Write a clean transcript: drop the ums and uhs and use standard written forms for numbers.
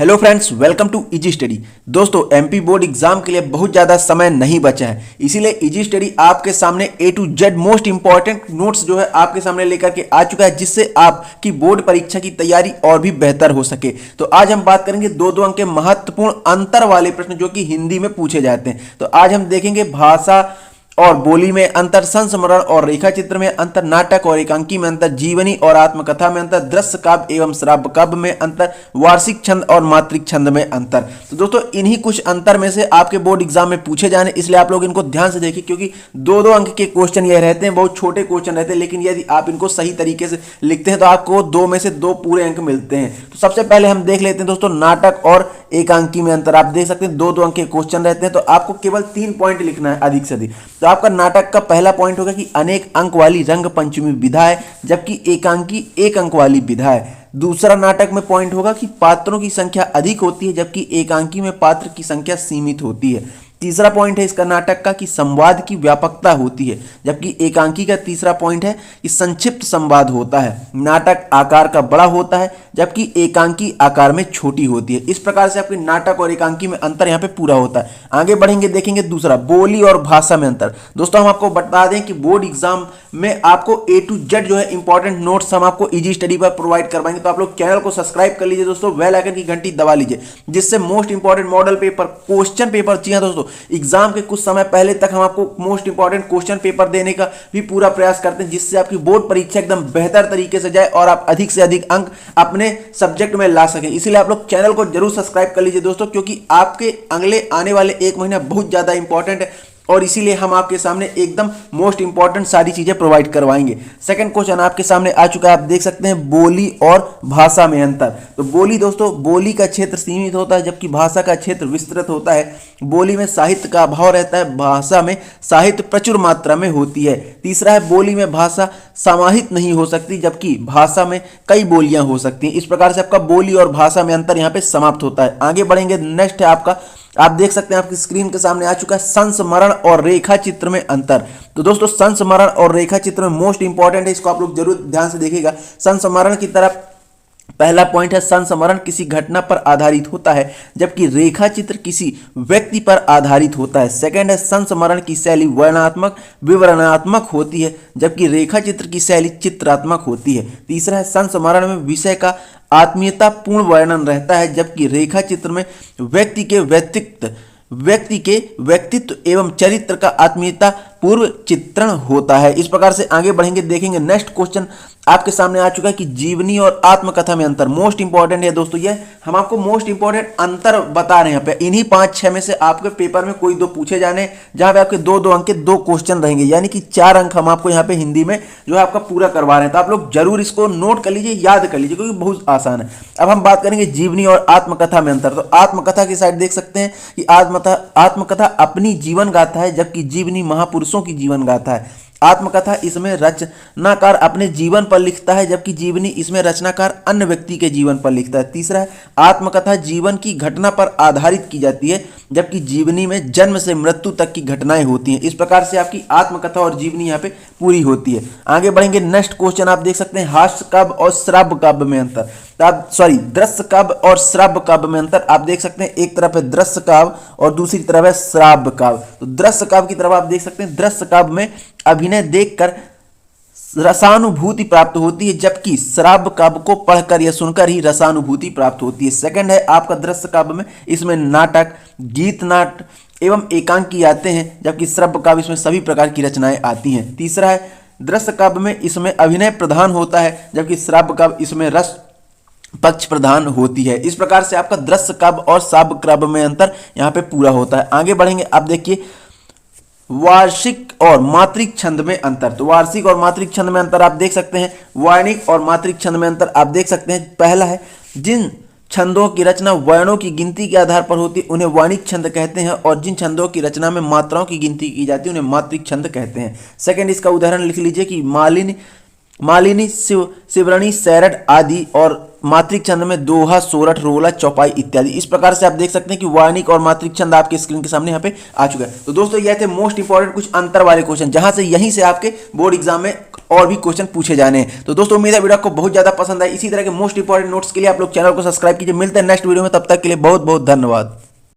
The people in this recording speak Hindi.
Hello friends, welcome to easy study. दोस्तों, एमपी बोर्ड एग्जाम के लिए बहुत ज़्यादा समय नहीं बचा है, इसीलिए इजी स्टडी आपके सामने A to Z most important notes जो है आपके सामने लेकर के आ चुका है, जिससे आपकी बोर्ड परीक्षा की तैयारी और भी बेहतर हो सके। तो आज हम बात करेंगे दो अंक के महत्वपूर्ण अंतर वाले प्रश्न जो कि हिंदी में पूछे जाते हैं। तो आज हम देखेंगे भाषा और बोली में अंतर, संस्मरण और रेखा चित्र में अंतर, नाटक और एकांकी में अंतर, जीवनी और आत्मकथा में अंतर, दृश्य काव्य एवं श्राव्य काव्य में अंतर, वार्षिक छंद और मात्रिक छंद में अंतर। तो दोस्तों, इन्हीं कुछ अंतर में से आपके बोर्ड एग्जाम में पूछे जाने, इसलिए आप लोग इनको ध्यान से देखिए, क्योंकि दो अंक के क्वेश्चन ये रहते हैं, बहुत छोटे क्वेश्चन रहते हैं, लेकिन यदि आप इनको सही तरीके से लिखते हैं तो आपको 2 में से 2 पूरे अंक मिलते हैं। तो सबसे पहले हम देख लेते हैं दोस्तों, नाटक और एकांकी में अंतर। आप देख सकते हैं 2 अंक के क्वेश्चन रहते हैं, तो आपको केवल 3 पॉइंट लिखना है अधिक से अधिक। तो आपका नाटक का पहला पॉइंट होगा कि अनेक अंक वाली रंग पंचमी विधा है, जबकि एकांकी 1 अंक वाली विधा है। दूसरा नाटक में पॉइंट होगा कि पात्रों की संख्या अधिक होती है, जबकि एकांकी में पात्र की संख्या सीमित होती है। तीसरा पॉइंट है इसका नाटक का कि संवाद की व्यापकता होती है, जबकि एकांकी का तीसरा पॉइंट है कि संक्षिप्त संवाद होता है। नाटक आकार का बड़ा होता है, जबकि एकांकी आकार में छोटी होती है। इस प्रकार से आपके नाटक और एकांकी में अंतर यहाँ पे पूरा होता है। आगे बढ़ेंगे, देखेंगे दूसरा, बोली और भाषा में अंतर। दोस्तों, हम आपको बता दें कि बोर्ड एग्जाम में आपको ए टू जेड जो है इंपॉर्टेंट नोट्स हम आपको इजी स्टडी पर प्रोवाइड करवाएंगे। तो आप लोग चैनल को सब्सक्राइब कर लीजिए दोस्तों, बेल आइकन की घंटी दबा लीजिए, जिससे most important model paper, question paper, जी हाँ दोस्तों, एग्जाम के कुछ समय पहले तक हम आपको मोस्ट इंपॉर्टेंट क्वेश्चन पेपर देने का भी पूरा प्रयास करते हैं, जिससे आपकी बोर्ड परीक्षा एकदम बेहतर तरीके से जाए और आप अधिक से अधिक अंक अपने सब्जेक्ट में ला सकें। इसीलिए आप लोग चैनल को जरूर सब्सक्राइब कर लीजिए दोस्तों, क्योंकि आपके अगले आने वाले 1 महीना बहुत ज्यादा इंपॉर्टेंट है और इसीलिए हम आपके सामने एकदम मोस्ट इंपॉर्टेंट सारी चीजें प्रोवाइड करवाएंगे। सेकंड क्वेश्चन आपके सामने आ चुका है, आप देख सकते हैं बोली और भाषा में अंतर। तो बोली दोस्तों, बोली का क्षेत्र सीमित होता है, जबकि भाषा का क्षेत्र विस्तृत होता है। बोली में साहित्य का अभाव रहता है, भाषा में साहित्य प्रचुर मात्रा में होती है। तीसरा है, बोली में भाषा समाहित नहीं हो सकती, जबकि भाषा में कई बोलियां हो सकती हैं। इस प्रकार से आपका बोली और भाषा में अंतर यहाँ पे समाप्त होता है। आगे बढ़ेंगे, नेक्स्ट है आपका, आप देख सकते हैं आपकी स्क्रीन के सामने आ चुका है, संस्मरण और रेखा चित्र में अंतर। तो दोस्तों, संस्मरण और रेखा चित्र में मोस्ट इंपॉर्टेंट है, इसको आप लोग जरूर ध्यान से देखिएगा। संस्मरण की तरफ पहला पॉइंट है, संस्मरण किसी घटना पर आधारित होता है, जबकि रेखा चित्र किसी व्यक्ति पर आधारित होता है। सेकंड है, संस्मरण की शैली वर्णनात्मक विवरणात्मक होती है, जबकि रेखा चित्र की शैली चित्रात्मक होती है। तीसरा है, संस्मरण में विषय का आत्मीयता पूर्ण वर्णन रहता है, जबकि रेखा चित्र में व्यक्ति के व्यक्तित्व एवं चरित्र का आत्मीयता पूर्व चित्रण होता है। इस प्रकार से आगे बढ़ेंगे, देखेंगे नेक्स्ट क्वेश्चन आपके सामने आ चुका है कि जीवनी और आत्मकथा में अंतर। मोस्ट इंपॉर्टेंट है दोस्तों, ये हम आपको मोस्ट इंपॉर्टेंट अंतर बता रहे हैं यहाँ पे। इन्हीं 5-6 में से आपके पेपर में कोई 2 पूछे जाने, जहां पे आपके 2 अंक के 2 क्वेश्चन रहेंगे, यानी कि 4 अंक हम आपको यहाँ पे हिंदी में जो है आपका पूरा करवा रहे हैं। तो आप लोग जरूर इसको नोट कर लीजिए, याद कर लीजिए, क्योंकि बहुत आसान है। अब हम बात करेंगे जीवनी और आत्मकथा में अंतर। तो आत्मकथा की साइड देख सकते हैं कि आत्मकथा अपनी जीवन गाथा है, जबकि जीवनी महापुरुषों की जीवन गाथा है। आत्मकथा इसमें रचनाकार अपने जीवन पर लिखता है, जबकि जीवनी इसमें रचनाकार अन्य व्यक्ति के जीवन पर लिखता है। तीसरा है, आत्मकथा जीवन की घटना पर आधारित की जाती है, जबकि जीवनी में जन्म से मृत्यु तक की घटनाएं होती हैं। इस प्रकार से आपकी आत्मकथा और जीवनी यहाँ पे पूरी होती है। आगे बढ़ेंगे, नेक्स्ट क्वेश्चन आप देख सकते हैं, हास्य काव्य और श्राव्य काव्य में अंतर। दृश्य काव्य और श्राव्य काव्य में अंतर। आप देख सकते हैं, एक तरफ है दृश्य काव्य और दूसरी तरफ है श्राव्य काव्य। तो दृश्य काव्य की तरफ आप देख सकते हैं, दृश्य काव्य में अभिनय देखकर रसानुभूति प्राप्त होती है, जबकि श्राव्य काव्य को पढ़कर या सुनकर ही रसानुभूति प्राप्त होती है। सेकंड है आपका दृश्य काव्य में, इसमें नाटक, गीत नाट्य एवं एकांकी आते हैं, जबकि श्राव्य काव्य इसमें सभी प्रकार की रचनाएं आती हैं। तीसरा है, दृश्य काव्य में इसमें अभिनय प्रधान होता है, जबकि श्राव्य काव्य इसमें रस पक्ष प्रधान होती है। इस प्रकार से आपका दृश्य काव्य और श्राव्य काव्य में अंतर यहाँ पे पूरा होता है। आगे बढ़ेंगे, आप देखिए वार्षिक और मात्रिक छंद में अंतर। तो वार्षिक और मात्रिक छंद में अंतर आप देख सकते हैं, वर्णिक और मात्रिक छंद में अंतर आप देख सकते हैं। पहला है, जिन छंदों की रचना वर्णों की गिनती के आधार पर होती है उन्हें वर्णिक छंद कहते हैं, और जिन छंदों की रचना में मात्राओं की गिनती की जाती है उन्हें मात्रिक छंद कहते हैं। सेकंड, इसका उदाहरण लिख लीजिए कि मालिनी, शिवरणी, सैरठ आदि, और मात्रिक छंद में दोहा, सोरठ, रोला, चौपाई इत्यादि। इस प्रकार से आप देख सकते हैं कि वर्णिक और मात्रिक छंद आपके स्क्रीन के सामने यहाँ पे आ चुका है। तो दोस्तों, ये थे मोस्ट इंपॉर्टेंट कुछ अंतर वाले क्वेश्चन, जहां से यहीं से आपके बोर्ड एग्जाम में और भी क्वेश्चन पूछे जाने हैं। तो दोस्तों उम्मीद है वीडियो आपको बहुत ज्यादा पसंद आए। इसी तरह के मोस्ट इंपॉर्टेंट नोट्स के लिए आप लोग चैनल को सब्सक्राइब कीजिए। मिलते हैं नेक्स्ट वीडियो में, तब तक के लिए बहुत बहुत धन्यवाद।